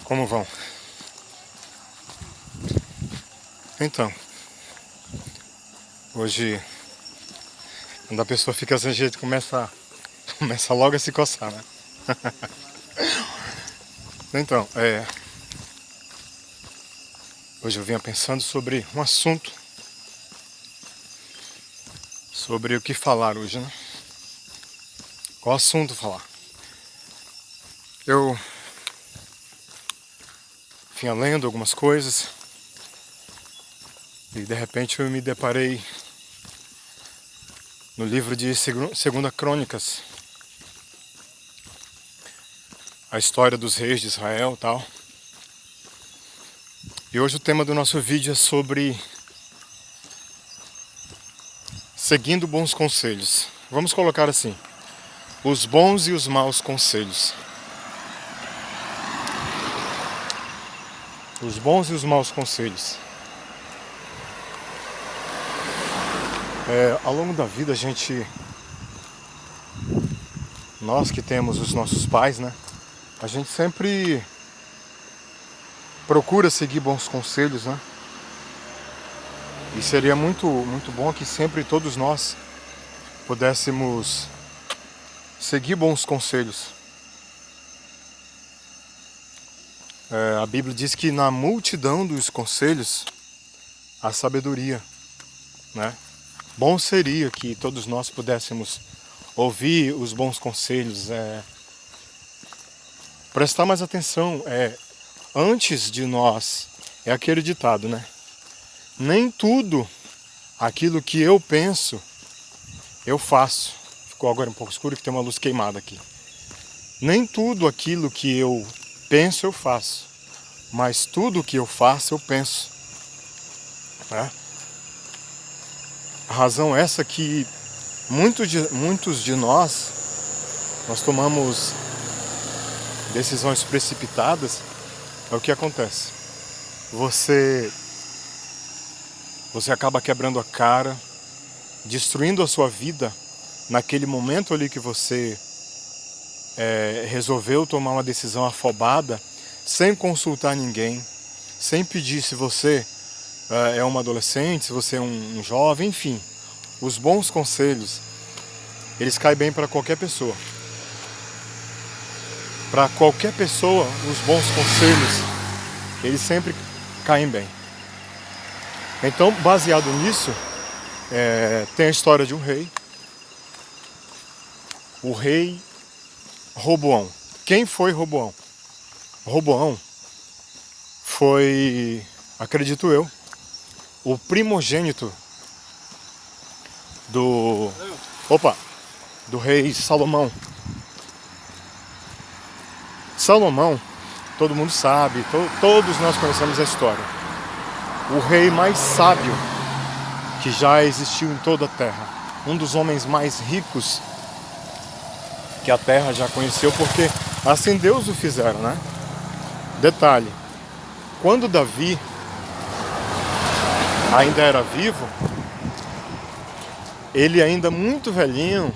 Como vão? Então, hoje, quando a pessoa fica sem jeito, começa logo a se coçar, né? Então, hoje eu vinha pensando sobre um assunto, sobre o que falar hoje, né? Qual assunto falar? Eu vinha lendo algumas coisas e de repente eu me deparei no livro de Segunda Crônicas, a história dos reis de Israel e tal. E hoje o tema do nosso vídeo é sobre seguindo bons conselhos. Vamos colocar assim: os bons e os maus conselhos. Os bons e os maus conselhos. Ao longo da vida nós que temos os nossos pais, né? A gente sempre procura seguir bons conselhos, né? E seria muito bom que sempre todos nós pudéssemos seguir bons conselhos. A Bíblia diz que na multidão dos conselhos há sabedoria, né? Bom seria que todos nós pudéssemos ouvir os bons conselhos, prestar mais atenção. Antes de nós, é aquele ditado, né? Nem tudo aquilo que eu penso, eu faço. Ficou agora um pouco escuro que tem uma luz queimada aqui. Nem tudo aquilo que eu penso, eu faço. Mas tudo que eu faço, eu penso. Né? A razão é essa que muitos de nós tomamos decisões precipitadas. É o que acontece. Você acaba quebrando a cara, destruindo a sua vida naquele momento ali que você resolveu tomar uma decisão afobada, sem consultar ninguém, sem pedir se você é um adolescente, se você é um jovem, enfim. Os bons conselhos, eles caem bem para qualquer pessoa. Para qualquer pessoa, os bons conselhos, eles sempre caem bem. Então, baseado nisso, tem a história de um rei. O rei Roboão. Quem foi Roboão? Roboão foi, acredito eu, o primogênito do rei Salomão. Salomão, todo mundo sabe, todos nós conhecemos a história. O rei mais sábio que já existiu em toda a terra. Um dos homens mais ricos que a terra já conheceu, porque assim Deus o fizeram, né? Detalhe, quando Davi ainda era vivo, ele ainda muito velhinho,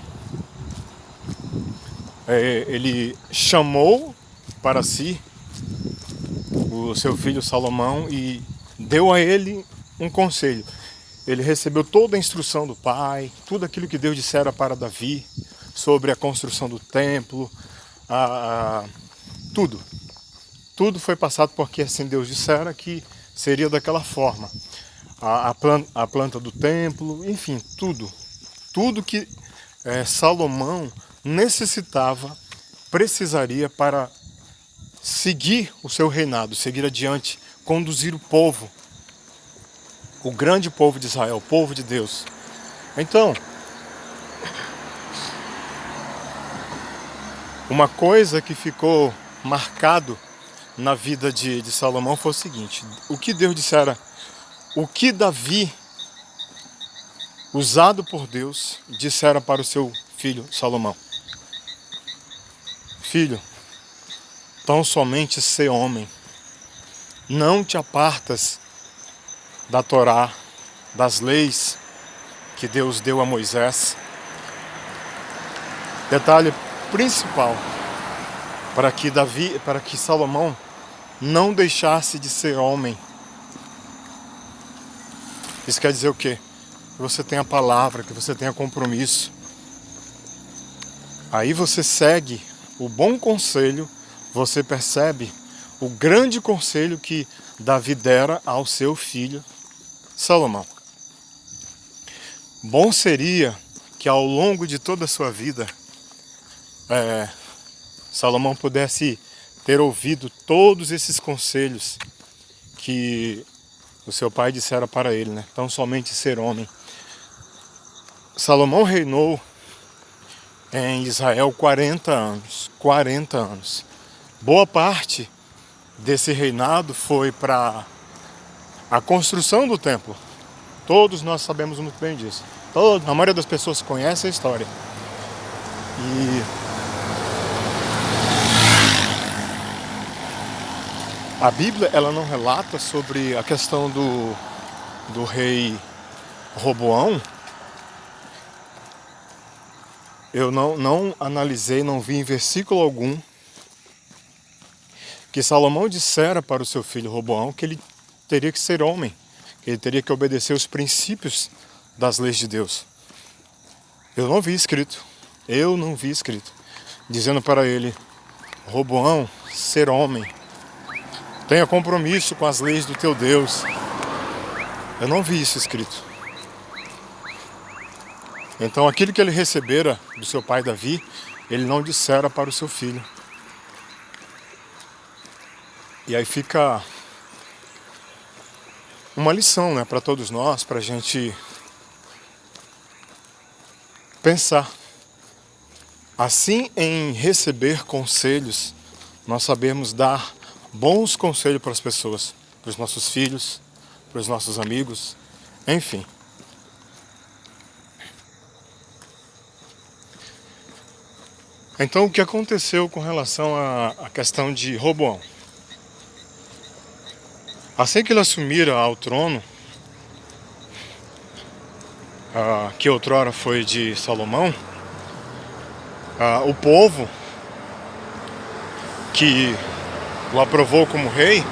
ele chamou para si o seu filho Salomão e deu a ele um conselho. Ele recebeu toda a instrução do pai, tudo aquilo que Deus dissera para Davi sobre a construção do templo, tudo. Tudo foi passado porque assim Deus dissera que seria daquela forma. A planta do templo, enfim, tudo. Tudo que Salomão necessitava, precisaria para seguir o seu reinado, seguir adiante, conduzir o povo, o grande povo de Israel, o povo de Deus. Então, uma coisa que ficou marcado na vida de Salomão foi o seguinte: o que Deus dissera, o que Davi, usado por Deus, dissera para o seu filho Salomão: filho, tão somente sê homem, não te apartas da Torá, das leis que Deus deu a Moisés. Detalhe principal, para que Salomão não deixasse de ser homem. Isso quer dizer o quê? Que você tem a palavra, que você tenha compromisso. Aí você segue o bom conselho, você percebe o grande conselho que Davi dera ao seu filho Salomão. Bom seria que ao longo de toda a sua vida, Salomão pudesse ter ouvido todos esses conselhos que o seu pai dissera para ele, né? Tão somente ser homem. Salomão reinou em Israel 40 anos. 40 anos. Boa parte desse reinado foi para a construção do templo. Todos nós sabemos muito bem disso. A maioria das pessoas conhece a história. E a Bíblia, ela não relata sobre a questão do rei Roboão. Eu não analisei, não vi em versículo algum que Salomão dissera para o seu filho Roboão que ele teria que ser homem, que ele teria que obedecer os princípios das leis de Deus. Eu não vi escrito, dizendo para ele: Roboão, ser homem, tenha compromisso com as leis do teu Deus. Eu não vi isso escrito. Então aquilo que ele recebera do seu pai Davi, ele não dissera para o seu filho. E aí fica uma lição, né, para todos nós, para a gente pensar. Assim, em receber conselhos, nós sabemos dar bons conselhos para as pessoas, para os nossos filhos, para os nossos amigos, enfim. Então, o que aconteceu com relação à questão de Roboão? Assim que ele assumira ao trono, que outrora foi de Salomão, o povo que o aprovou como rei,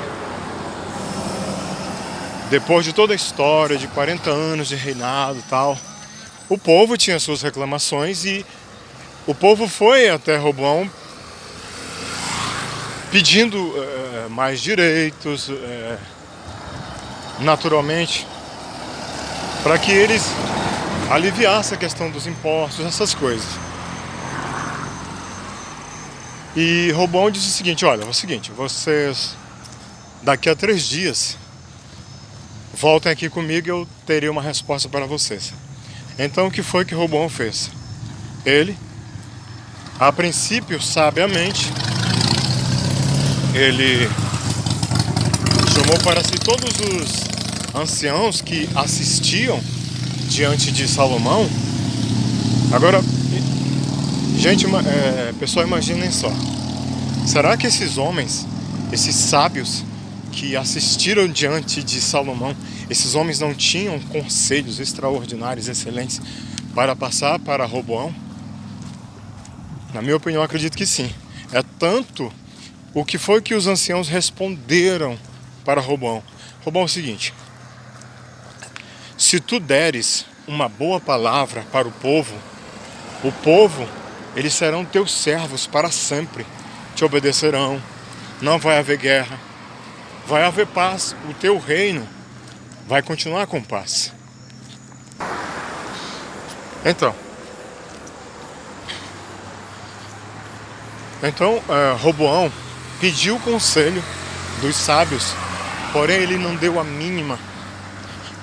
depois de toda a história de 40 anos de reinado e tal, o povo tinha suas reclamações e o povo foi até Roboão pedindo mais direitos, naturalmente, para que eles aliviassem a questão dos impostos, essas coisas. E Roboão disse o seguinte: olha, é o seguinte, vocês daqui a 3 dias voltem aqui comigo e eu terei uma resposta para vocês. Então o que foi que Roboão fez? Ele, a princípio, sabiamente, ele chamou para si todos os anciãos que assistiam diante de Salomão. Agora, gente, pessoal, imaginem só. Será que esses homens, esses sábios que assistiram diante de Salomão, esses homens não tinham conselhos extraordinários, excelentes, para passar para Roboão? Na minha opinião, acredito que sim. É tanto o que foi que os anciãos responderam para Roboão. Roboão, é o seguinte: se tu deres uma boa palavra para o povo, eles serão teus servos para sempre, te obedecerão, não vai haver guerra, vai haver paz, o teu reino vai continuar com paz. Então, Roboão pediu o conselho dos sábios, porém ele não deu a mínima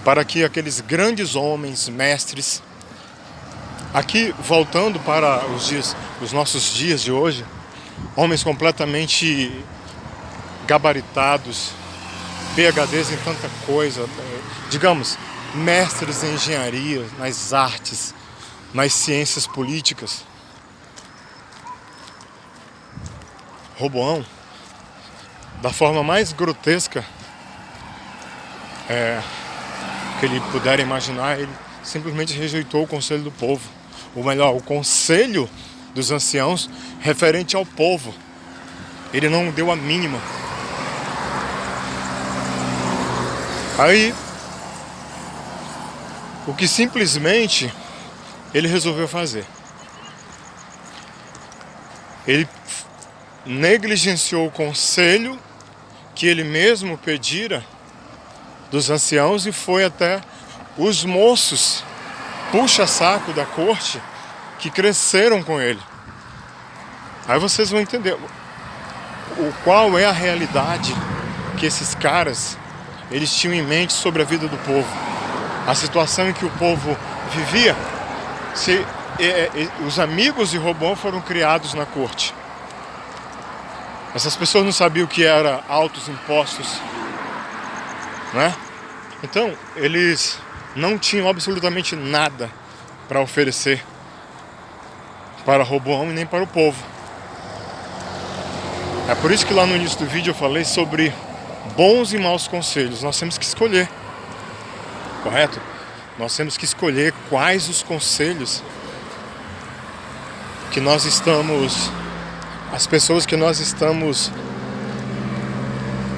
para que aqueles grandes homens, mestres, aqui voltando para os nossos dias de hoje, homens completamente gabaritados, PhDs em tanta coisa, digamos, mestres em engenharia, nas artes, nas ciências políticas. Roboão, da forma mais grotesca que ele puder imaginar, ele simplesmente rejeitou o conselho do povo. Ou melhor, o conselho dos anciãos referente ao povo. Ele não deu a mínima. Aí, o que simplesmente ele resolveu fazer? Ele negligenciou o conselho que ele mesmo pedira dos anciãos e foi até os moços puxa-saco da corte que cresceram com ele. Aí vocês vão entender qual é a realidade que esses caras eles tinham em mente sobre a vida do povo, a situação em que o povo vivia. Os amigos de Roboão foram criados na corte. Essas pessoas não sabiam o que era altos impostos, né? Então, eles não tinham absolutamente nada para oferecer para Roboão e nem para o povo. É por isso que lá no início do vídeo eu falei sobre bons e maus conselhos. Nós temos que escolher, correto? Nós temos que escolher quais os conselhos que nós estamos, as pessoas que nós estamos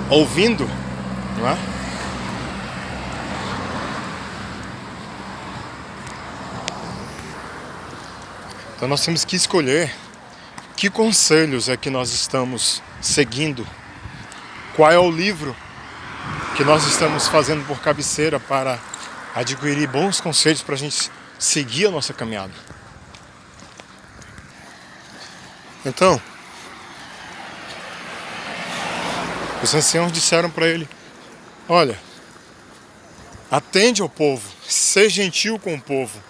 ouvindo, não é? Então nós temos que escolher que conselhos é que nós estamos seguindo, qual é o livro que nós estamos fazendo por cabeceira para adquirir bons conselhos para a gente seguir a nossa caminhada. Então, os anciãos disseram para ele: olha, atende ao povo, seja gentil com o povo,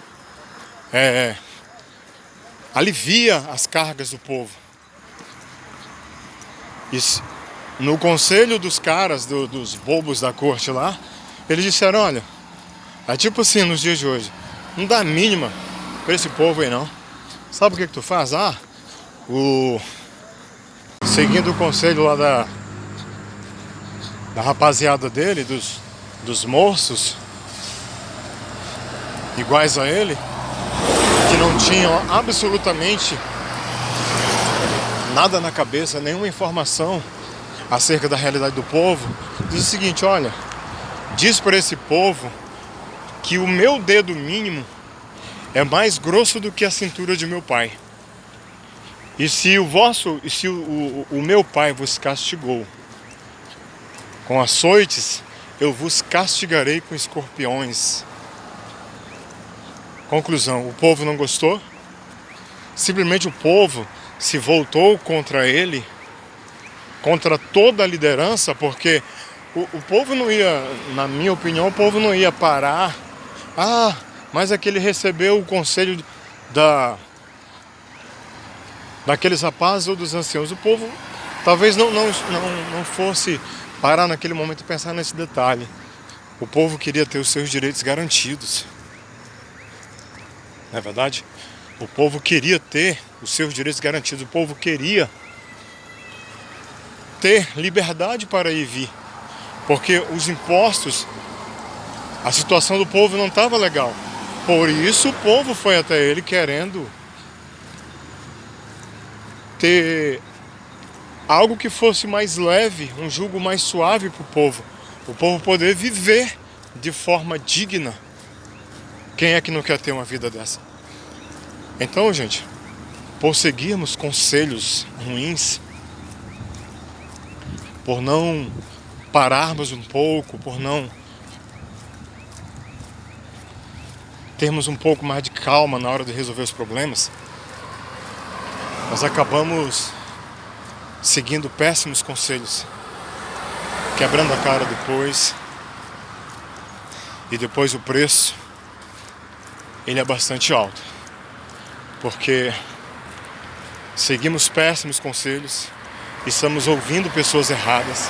alivia as cargas do povo. Isso. No conselho dos caras, dos bobos da corte lá, eles disseram: olha, é tipo assim nos dias de hoje, não dá a mínima para esse povo aí não. Sabe o que tu faz? Seguindo o conselho lá da rapaziada dele, dos moços iguais a ele, que não tinham absolutamente nada na cabeça, nenhuma informação acerca da realidade do povo, diz o seguinte: olha, diz para esse povo que o meu dedo mínimo é mais grosso do que a cintura de meu pai. E se o meu pai vos castigou com açoites, eu vos castigarei com escorpiões. Conclusão: o povo não gostou. Simplesmente o povo se voltou contra ele, contra toda a liderança, porque o povo não ia, na minha opinião, o povo não ia parar. Mas é que ele recebeu o conselho daqueles rapazes ou dos anciãos. O povo talvez não fosse parar naquele momento e pensar nesse detalhe. O povo queria ter os seus direitos garantidos. Não é verdade? O povo queria ter os seus direitos garantidos. O povo queria ter liberdade para ir e vir. Porque os impostos, a situação do povo não estava legal. Por isso o povo foi até ele querendo ter algo que fosse mais leve, um jugo mais suave para o povo poder viver de forma digna. Quem é que não quer ter uma vida dessa? Então, gente, por seguirmos conselhos ruins, por não pararmos um pouco, por não termos um pouco mais de calma na hora de resolver os problemas, nós acabamos seguindo péssimos conselhos, quebrando a cara depois, e depois o preço ele é bastante alto, porque seguimos péssimos conselhos, estamos ouvindo pessoas erradas,